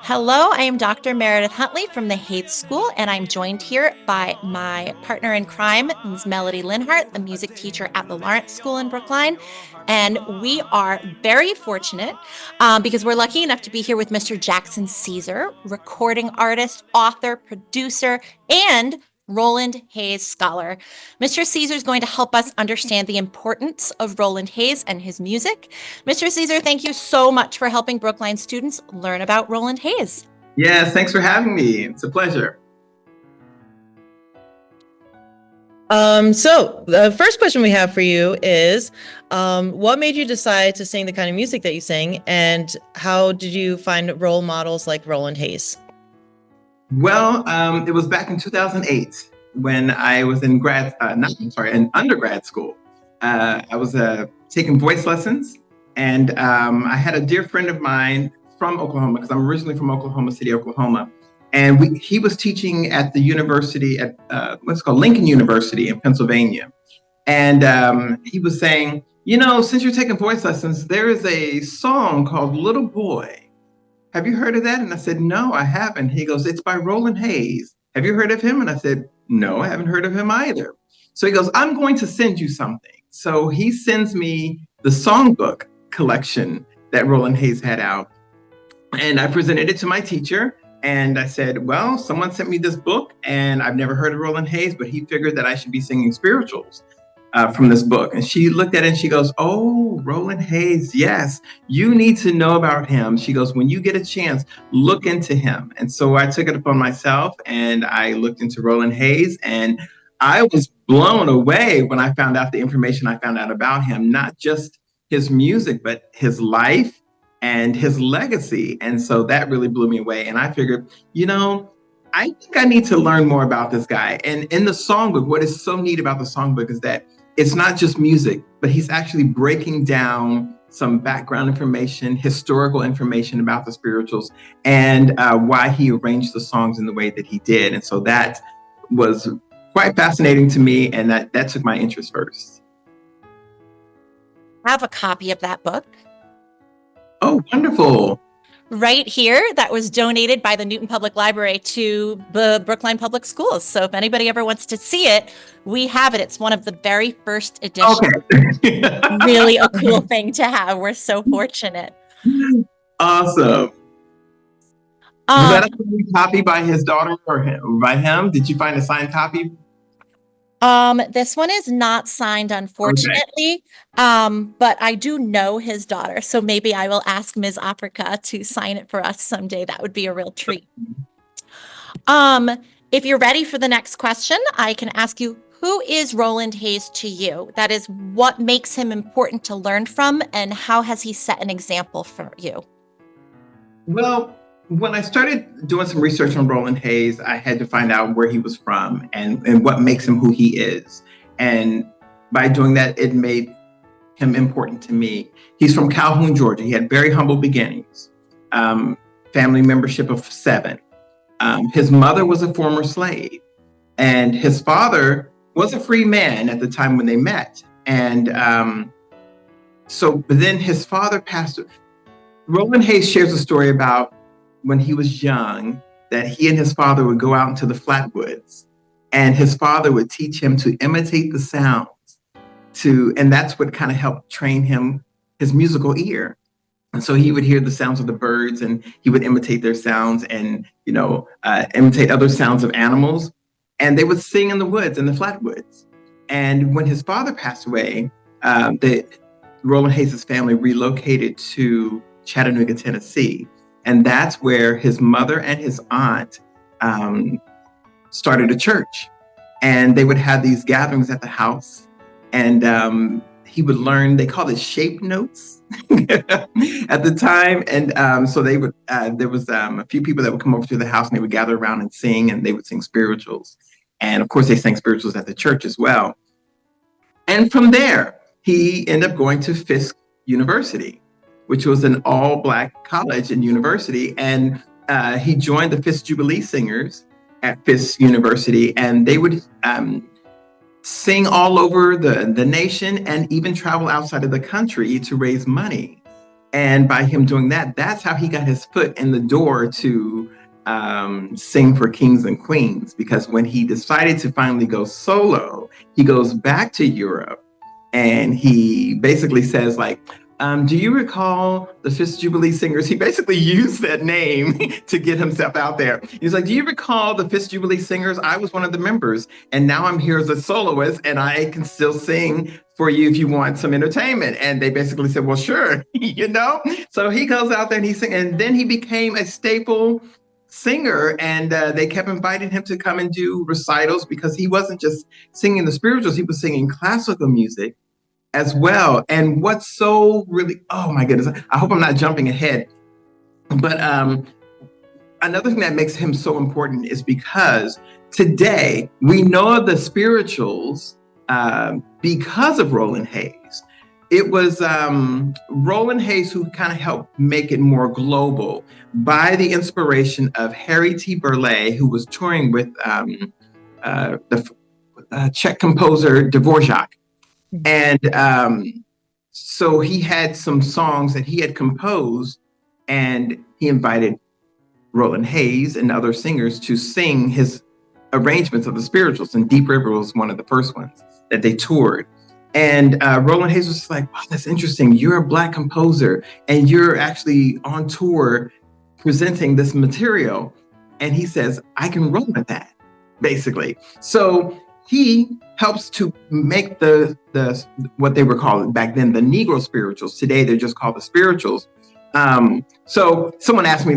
Hello, I am Dr. Meredith Huntley from the Hayes School, and I'm joined here by my partner in crime, Ms. Melodie Linhart, the music teacher at the Lawrence School in Brookline. And we are very fortunate because we're lucky enough to be here with Mr. Jackson Caesar, recording artist, author, producer, and Roland Hayes scholar. Mr. Caesar is going to help us understand the importance of Roland Hayes and his music. Mr. Caesar, thank you so much for helping Brookline students learn about Roland Hayes. Yes, thanks for having me. It's a pleasure. So the first question we have for you is, what made you decide to sing the kind of music that you sing, and how did you find role models like Roland Hayes? Well, it was back in 2008 when I was in undergrad school. I was taking voice lessons, and I had a dear friend of mine from Oklahoma, because I'm originally from Oklahoma City, Oklahoma. And he was teaching at the university at what's called Lincoln University in Pennsylvania. And he was saying, since you're taking voice lessons, there is a song called Little Boy. Have you heard of that? And I said, no, I haven't. He goes, it's by Roland Hayes. Have you heard of him? And I said, no, I haven't heard of him either. So he goes, I'm going to send you something. So he sends me the songbook collection that Roland Hayes had out. And I presented it to my teacher. And I said, well, someone sent me this book and I've never heard of Roland Hayes, but he figured that I should be singing spirituals from this book. And she looked at it and she goes, oh, Roland Hayes, yes, you need to know about him. She goes, when you get a chance, look into him. And so I took it upon myself and I looked into Roland Hayes, and I was blown away when I found out the information I found out about him, not just his music, but his life and his legacy. And so that really blew me away. And I figured, I think I need to learn more about this guy. And in the songbook, what is so neat about the songbook is that it's not just music, but he's actually breaking down some background information, historical information about the spirituals, and why he arranged the songs in the way that he did. And so that was quite fascinating to me, and that took my interest first. I have a copy of that book. Oh, wonderful. Right here, that was donated by the Newton Public Library to the Brookline Public Schools. So if anybody ever wants to see it, we have it. It's one of the very first editions. Okay. Really a cool thing to have. We're so fortunate. Awesome. Was that a signed copy by his daughter or by him? Did you find a signed copy? This one is not signed, unfortunately, but I do know his daughter, so maybe I will ask Ms. Africa to sign it for us someday. That would be a real treat. If you're ready for the next question, I can ask you, who is Roland Hayes to you? That is, what makes him important to learn from, and how has he set an example for you? Well, when I started doing some research on Roland Hayes, I had to find out where he was from and what makes him who he is. And by doing that, it made him important to me. He's from Calhoun, Georgia. He had very humble beginnings, family membership of 7. His mother was a former slave, and his father was a free man at the time when they met. And but then his father passed. Roland Hayes shares a story about when he was young, that he and his father would go out into the flatwoods, and his father would teach him to imitate the sounds and that's what kind of helped train him, his musical ear. And so he would hear the sounds of the birds and he would imitate their sounds and, imitate other sounds of animals. And they would sing in the woods, in the flatwoods. And when his father passed away, Roland Hayes' family relocated to Chattanooga, Tennessee. And that's where his mother and his aunt started a church. And they would have these gatherings at the house. And he would learn, they called it shape notes at the time. And so they would, there was a few people that would come over to the house and they would gather around and sing, and they would sing spirituals. And of course, they sang spirituals at the church as well. And from there, he ended up going to Fisk University, which was an all-Black college and university. And he joined the Fisk Jubilee Singers at Fisk University, and they would sing all over the nation and even travel outside of the country to raise money. And by him doing that, that's how he got his foot in the door to sing for kings and queens. Because when he decided to finally go solo, he goes back to Europe and he basically says like, do you recall the Fifth Jubilee Singers? He basically used that name to get himself out there. He's like, do you recall the Fifth Jubilee Singers? I was one of the members, and now I'm here as a soloist, and I can still sing for you if you want some entertainment. And they basically said, well, sure, you know? So he goes out there and he sings, and then he became a staple singer, and they kept inviting him to come and do recitals because he wasn't just singing the spirituals, he was singing classical music as well. And what's so really, oh my goodness, I hope I'm not jumping ahead, but another thing that makes him so important is because today we know of the spirituals because of Roland Hayes. It was Roland Hayes who kind of helped make it more global by the inspiration of Harry T. Burleigh, who was touring with the Czech composer Dvorak. And so he had some songs that he had composed, and he invited Roland Hayes and other singers to sing his arrangements of the spirituals. And Deep River was one of the first ones that they toured. And Roland Hayes was like, wow, that's interesting. You're a Black composer and you're actually on tour presenting this material. And he says, I can run with that, basically. So he helps to make the what they were called back then, the Negro spirituals. Today, they're just called the spirituals. So someone asked me,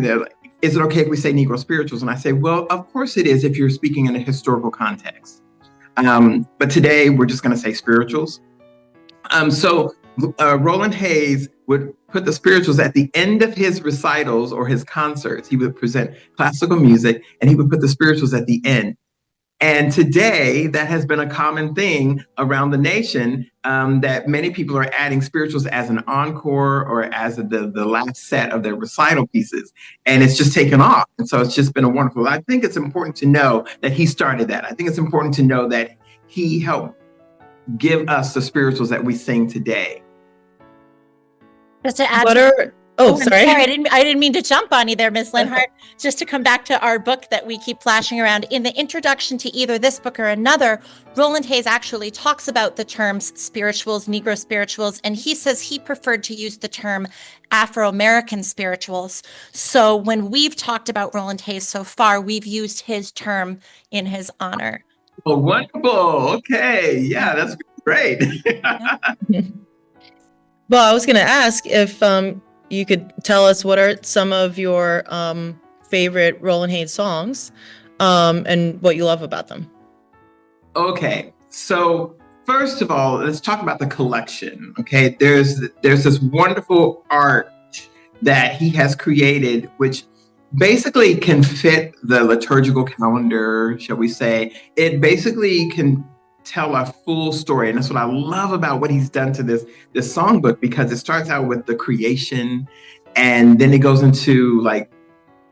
is it okay if we say Negro spirituals? And I say, well, of course it is if you're speaking in a historical context. But today, we're just going to say spirituals. So Roland Hayes would put the spirituals at the end of his recitals or his concerts. He would present classical music, and he would put the spirituals at the end. And today, that has been a common thing around the nation, that many people are adding spirituals as an encore or as the last set of their recital pieces. And it's just taken off. And so it's just been a wonderful, I think it's important to know that he started that. I think it's important to know that he helped give us the spirituals that we sing today. Just to add, sorry. I didn't mean to jump on you there, Ms. Linhart. Just to come back to our book that we keep flashing around. In the introduction to either this book or another, Roland Hayes actually talks about the terms spirituals, Negro spirituals, and he says he preferred to use the term Afro-American spirituals. So when we've talked about Roland Hayes so far, we've used his term in his honor. Oh, wonderful. Okay. Yeah, that's great. Well, I was going to ask if you could tell us what are some of your favorite Roland Hayes songs and what you love about them. Okay, so first of all, let's talk about the collection. Okay, there's this wonderful art that he has created, which basically can fit the liturgical calendar, shall we say. It basically can tell a full story. And that's what I love about what he's done to this songbook, because it starts out with the creation, and then it goes into like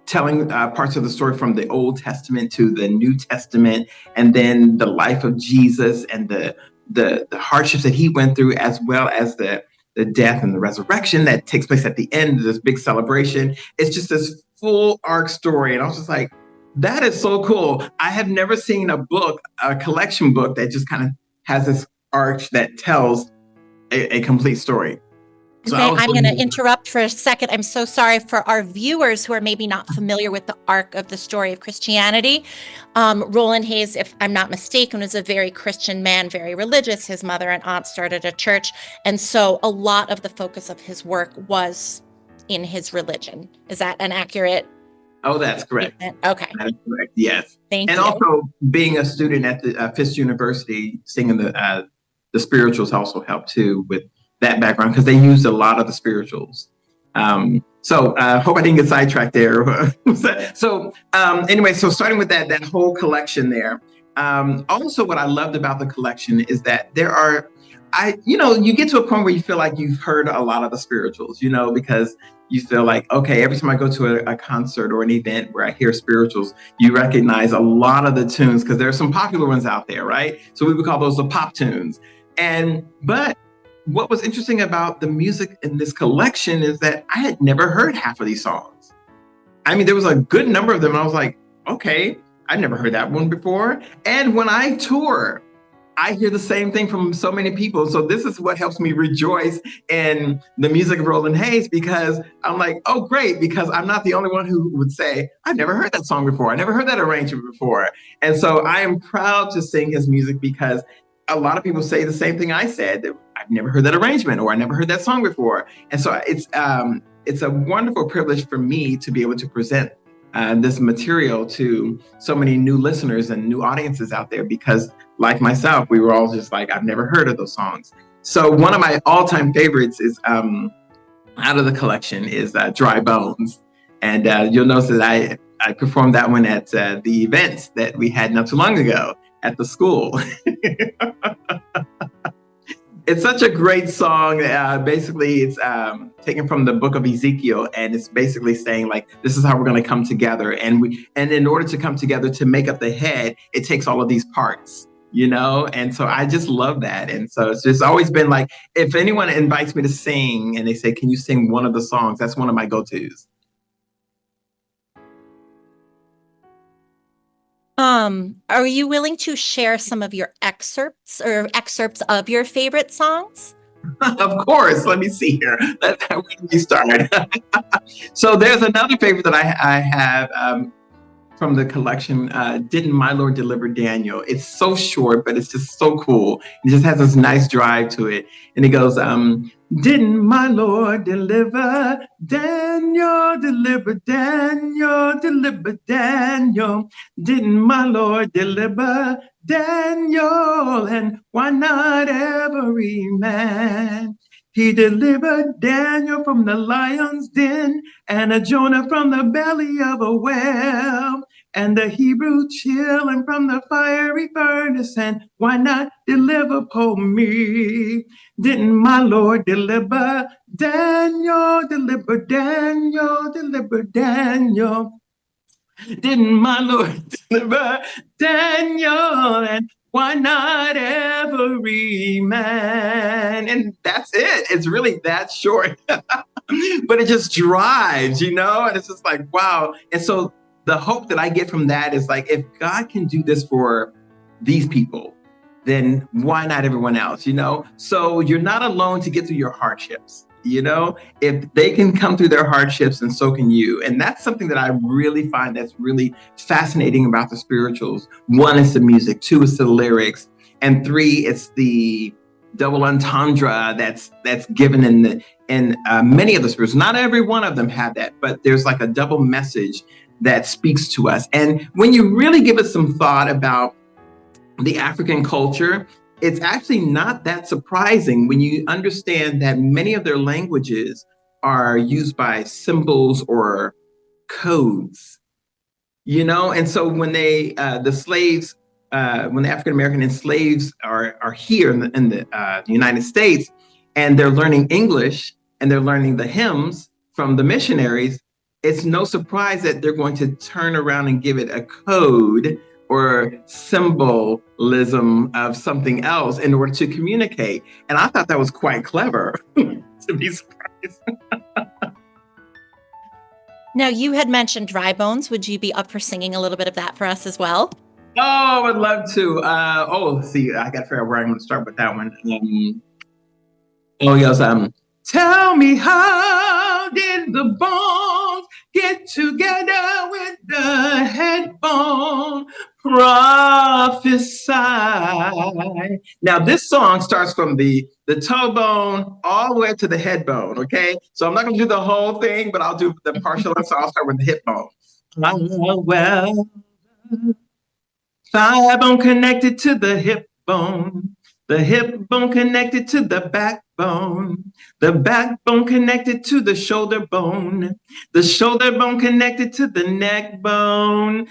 telling parts of the story from the Old Testament to the New Testament, and then the life of Jesus and the hardships that he went through, as well as the death and the resurrection that takes place at the end of this big celebration. It's just this full arc story. And I was just like, that is so cool. I have never seen a collection book that just kind of has this arch that tells a complete story. So I'm going to interrupt for a second. I'm so sorry for our viewers who are maybe not familiar with the arc of the story of Christianity. Roland Hayes, if I'm not mistaken, was a very Christian man, very religious. His mother and aunt started a church. And so a lot of the focus of his work was in his religion. Is that an accurate? Oh, that's correct. Okay. That is correct. Yes. Thank you. And also being a student at the Fisk University, singing the spirituals also helped too with that background, because they used a lot of the spirituals. So hope I didn't get sidetracked there. Anyway, so starting with that whole collection there. Also what I loved about the collection is that there are, you get to a point where you feel like you've heard a lot of the spirituals, because you feel like, okay, every time I go to a concert or an event where I hear spirituals, you recognize a lot of the tunes, because there are some popular ones out there, right? So we would call those the pop tunes. But what was interesting about the music in this collection is that I had never heard half of these songs. I mean, there was a good number of them. And I was like, okay, I've never heard that one before. And when I tour, I hear the same thing from so many people. So this is what helps me rejoice in the music of Roland Hayes, because I'm like, oh, great, because I'm not the only one who would say, I've never heard that song before. I never heard that arrangement before. And so I am proud to sing his music, because a lot of people say the same thing I said, that I've never heard that arrangement, or I never heard that song before. And so it's a wonderful privilege for me to be able to present this material to so many new listeners and new audiences out there, because like myself, we were all just like, I've never heard of those songs. So one of my all-time favorites is out of the collection is Dry Bones. And you'll notice that I performed that one at the event that we had not too long ago at the school. It's such a great song. Basically, it's taken from the book of Ezekiel, and it's basically saying, like, this is how we're going to come together. And in order to come together to make up the head, it takes all of these parts, you know? And so I just love that. And so it's just always been like, if anyone invites me to sing and they say, can you sing one of the songs? That's one of my go-tos. Are you willing to share some of your excerpts of your favorite songs? Of course. Let me see here. Where do we start? So there's another favorite that I have from the collection, Didn't My Lord Deliver Daniel? It's so short, but it's just so cool. It just has this nice drive to it. And it goes, didn't my Lord deliver Daniel, deliver Daniel, deliver Daniel? Didn't my Lord deliver Daniel? And why not every man? He delivered Daniel from the lion's den, and a Jonah from the belly of a whale, and the Hebrew children from the fiery furnace. And why not deliver poor me? Didn't my Lord deliver Daniel, deliver Daniel, deliver Daniel? Didn't my Lord deliver Daniel? And why not every man? And that's it. It's really that short. But it just drives, you know? And it's just like, wow. And so the hope that I get from that is like, if God can do this for these people, then why not everyone else, you know? So you're not alone to get through your hardships, you know? If they can come through their hardships, and so can you. And that's something that I really find that's really fascinating about the spirituals. One is the music, two is the lyrics, and three, it's the double entendre that's given in many of the spirituals. Not every one of them have that, but there's like a double message that speaks to us. And when you really give it some thought about the African culture, it's actually not that surprising when you understand that many of their languages are used by symbols or codes, you know? And so when the slaves, when the African-American slaves are here in the United States, and they're learning English and they're learning the hymns from the missionaries, it's no surprise that they're going to turn around and give it a code or symbolism of something else in order to communicate. And I thought that was quite clever, to be surprised. Now, you had mentioned Dry Bones. Would you be up for singing a little bit of that for us as well? Oh, I would love to. Let's see, I got to figure out where I'm going to start with that one. Yes, tell me, how did the bones get together with the head bone? Prophesy. Now, this song starts from the toe bone all the way to the head bone, okay? So I'm not going to do the whole thing, but I'll do the partial, so I'll start with the hip bone. Well, thigh bone connected to the hip bone connected to the backbone connected to the shoulder bone connected to the neck bone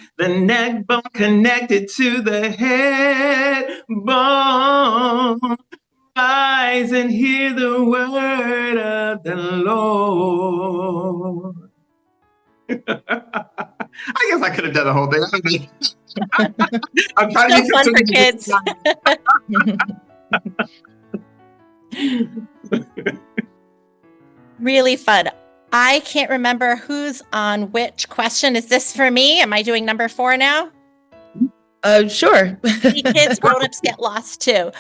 connected to the head bone. Rise and hear the word of the Lord. I guess I could have done the whole thing. I'm trying to So fun for kids. Really fun. I can't remember who's on which question. Is this for me? Am I doing number 4 now? Sure. See, kids, grown-ups get lost too.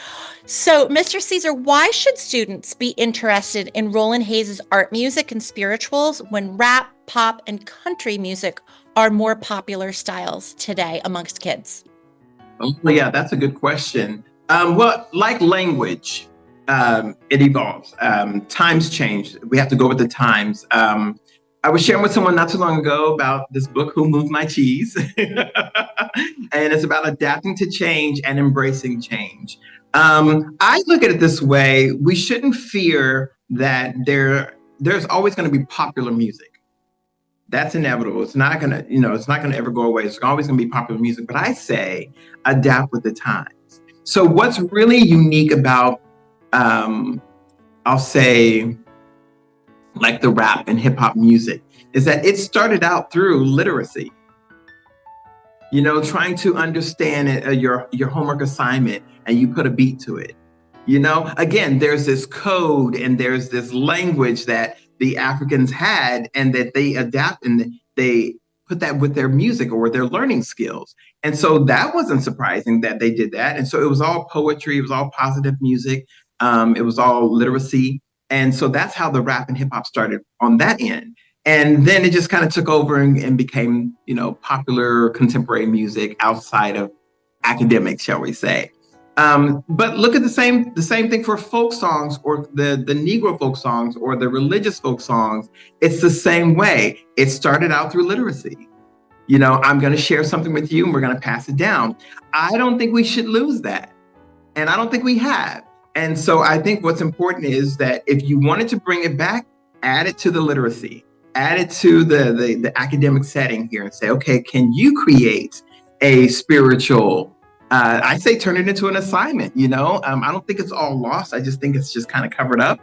So, Mr. Caesar, why should students be interested in Roland Hayes' art music and spirituals when rap, pop, and country music are more popular styles today amongst kids? Oh, yeah, that's a good question. Well, like language, it evolves. Times change. We have to go with the times. I was sharing with someone not too long ago about this book, Who Moved My Cheese? And it's about adapting to change and embracing change. I look at it this way. We shouldn't fear that there's always going to be popular music. That's inevitable. It's not gonna, it's not gonna ever go away. It's always gonna be popular music. But I say adapt with the times. So what's really unique about, I'll say, like the rap and hip hop music, is that it started out through literacy. Trying to understand it, your homework assignment, and you put a beat to it. Again, there's this code and there's this language that the Africans had, and that they adapt and they put that with their music or their learning skills. And so that wasn't surprising that they did that. And so it was all poetry, it was all positive music, it was all literacy. And so that's how the rap and hip hop started on that end. And then it just kind of took over and became, popular contemporary music outside of academics, shall we say. But look at the same thing for folk songs, or the Negro folk songs, or the religious folk songs. It's the same way. It started out through literacy. I'm going to share something with you and we're going to pass it down. I don't think we should lose that. And I don't think we have. And so I think what's important is that if you wanted to bring it back, add it to the literacy, add it to the academic setting here, and say, okay, can you create a spiritual, I say turn it into an assignment, I don't think it's all lost. I just think it's just kind of covered up,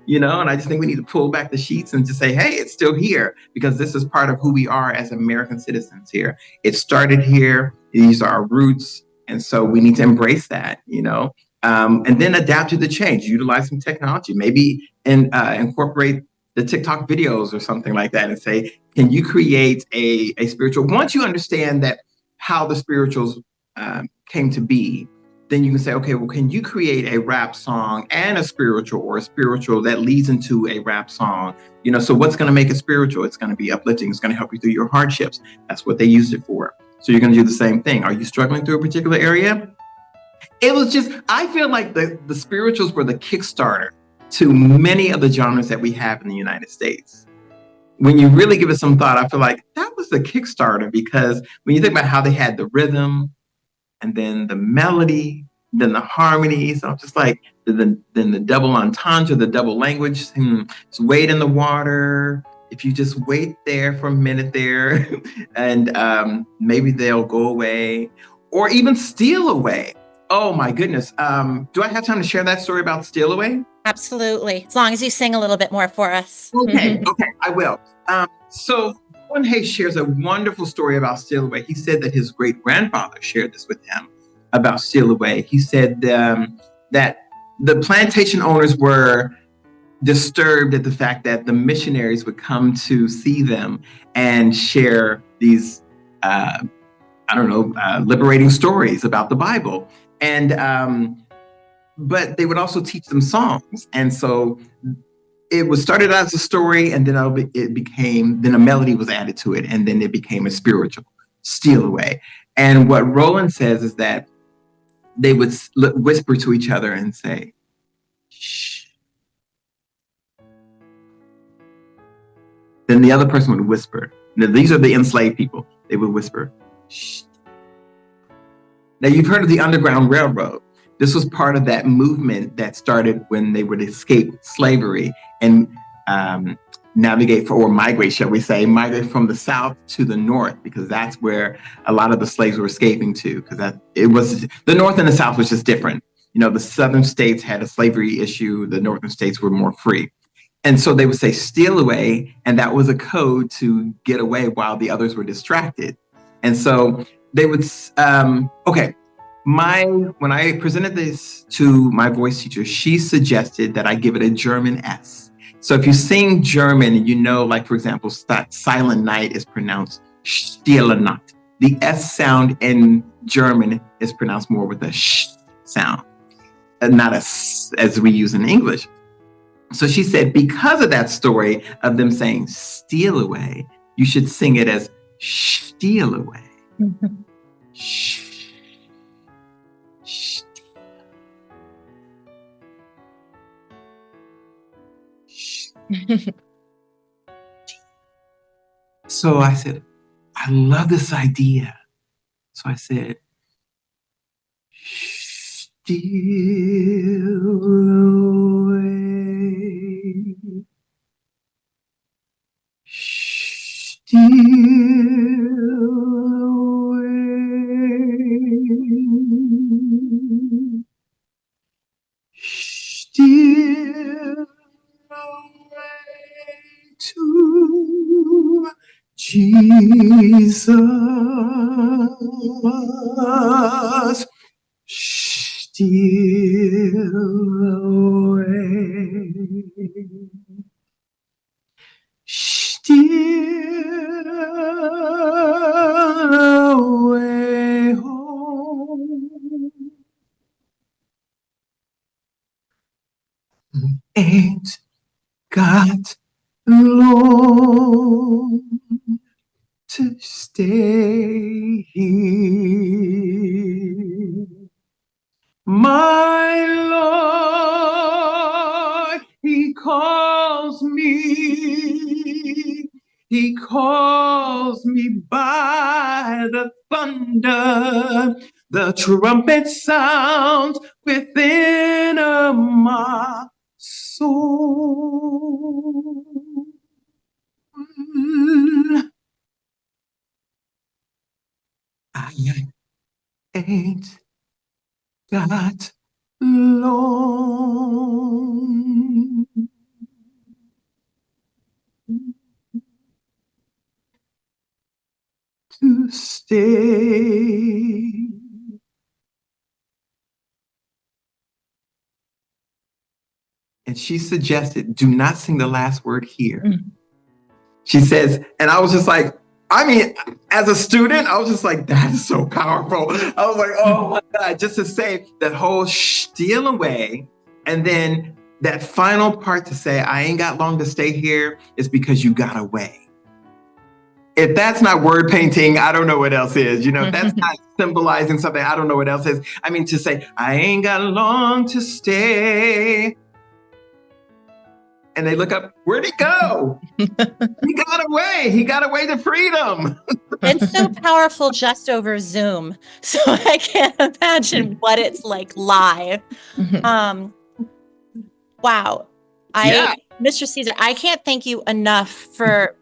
and I just think we need to pull back the sheets and just say, hey, it's still here, because this is part of who we are as American citizens here. It started here. These are our roots. And so we need to embrace that, and then adapt to the change, utilize some technology, maybe incorporate the TikTok videos or something like that, and say, can you create a spiritual? Once you understand that how the spirituals came to be, then you can say, okay, well, can you create a rap song and a spiritual, or a spiritual that leads into a rap song? So what's going to make it spiritual? It's going to be uplifting. It's going to help you through your hardships. That's what they used it for. So you're going to do the same thing. Are you struggling through a particular area? It was just, I feel like the spirituals were the Kickstarter to many of the genres that we have in the United States. When you really give it some thought, I feel like that was the Kickstarter, because when you think about how they had the rhythm, and then the melody, then the harmonies, I'm just like, then the double entendre, the double language, it's wait in the water. If you just wait there for a minute there, and maybe they'll go away, or even steal away. Oh my goodness. Do I have time to share that story about Steal Away? Absolutely. As long as you sing a little bit more for us. Okay, I will. So Roland Hayes shares a wonderful story about Steal Away. He said that his great-grandfather shared this with him about Steal Away. He said that the plantation owners were disturbed at the fact that the missionaries would come to see them and share these, liberating stories about the Bible. And but they would also teach them songs. And so it was started out as a story, and then then a melody was added to it, and then it became a spiritual, Steal Away. And what Roland says is that they would whisper to each other and say, shh. Then the other person would whisper. Now, these are the enslaved people. They would whisper, shh. Now, you've heard of the Underground Railroad. This was part of that movement that started when they would escape slavery and migrate migrate from the South to the North, because that's where a lot of the slaves were escaping to, because the North and the South was just different. The Southern states had a slavery issue. The Northern states were more free. And so they would say, steal away. And that was a code to get away while the others were distracted. And so they would, When I presented this to my voice teacher, she suggested that I give it a German S. So if you sing German, you know, like for example, Silent Night is pronounced Stille Nacht. The S sound in German is pronounced more with a sh sound, and not a s as we use in English. So she said, because of that story of them saying steal away, you should sing it as steal away. So I said, I love this idea. So I said, steal away, steal away, steal away to Jesus. Steal away, steal away home. Ain't got long to stay here. My Lord, He calls me. He calls me by the thunder. The trumpet sounds within my soul. I ain't got long to stay. And she suggested, do not sing the last word here. She says, and I was just like, I mean, as a student, I was just like, that is so powerful. I was like, oh my God, just to say that whole steal away. And then that final part to say, I ain't got long to stay here is because you got away. If that's not word painting, I don't know what else is. You know, if that's not symbolizing something, I don't know what else is. I mean, to say, I ain't got long to stay. And they look up, where'd he go? He got away. He got away to freedom. It's so powerful just over Zoom. So I can't imagine what it's like live. Wow. Mr. Caesar, I can't thank you enough for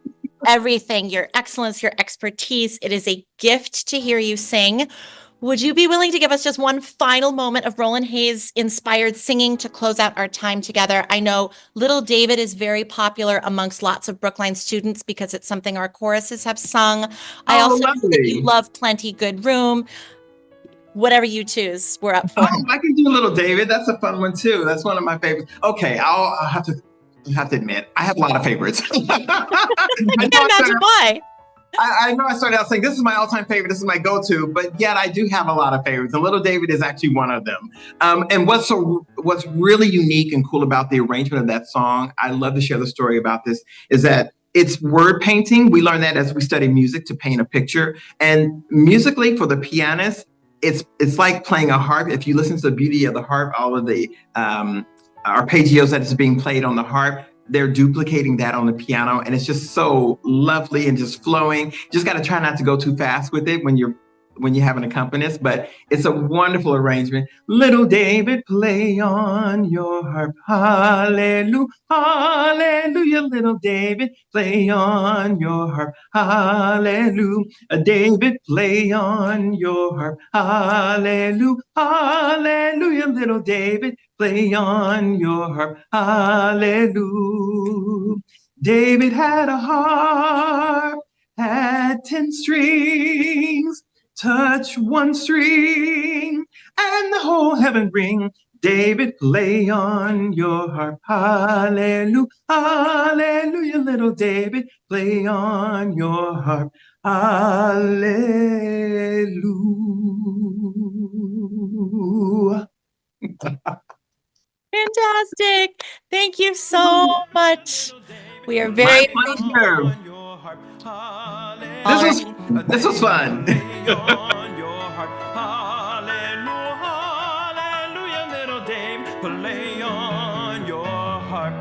everything, your excellence, your expertise. It is a gift to hear you sing. Would you be willing to give us just one final moment of Roland Hayes inspired singing to close out our time together? I know Little David is very popular amongst lots of Brookline students because it's something our choruses have sung. I also know that you love Plenty Good Room. Whatever you choose, we're up for. I can do Little David. That's a fun one too. That's one of my favorites. Okay, I'll have to admit, I have a lot of favorites. I can't imagine why. I know I started out saying this is my all-time favorite, this is my go-to, but yet I do have a lot of favorites, and Little David is actually one of them. And what's really unique and cool about the arrangement of that song, I love to share the story about this, is that it's word painting. We learn that as we study music, to paint a picture. And musically, for the pianist, it's like playing a harp. If you listen to the beauty of the harp, all of the arpeggios that is being played on the harp, they're duplicating that on the piano, and it's just so lovely and just flowing. Just got to try not to go too fast with it when you have an accompanist, but it's a wonderful arrangement. Little David, play on your harp, hallelujah, hallelujah. Little David, play on your harp, hallelujah. David, play on your harp, hallelujah, hallelujah. Little David, play on your harp, hallelujah. David had a harp, had 10 strings, touch one string, and the whole heaven ring. David, play on your harp. Hallelujah, hallelujah, little David, play on your harp. Hallelujah. Fantastic. Thank you so much. We are very My pleasure. all right. This was fun. Hallelujah, little Dave, play on your harp.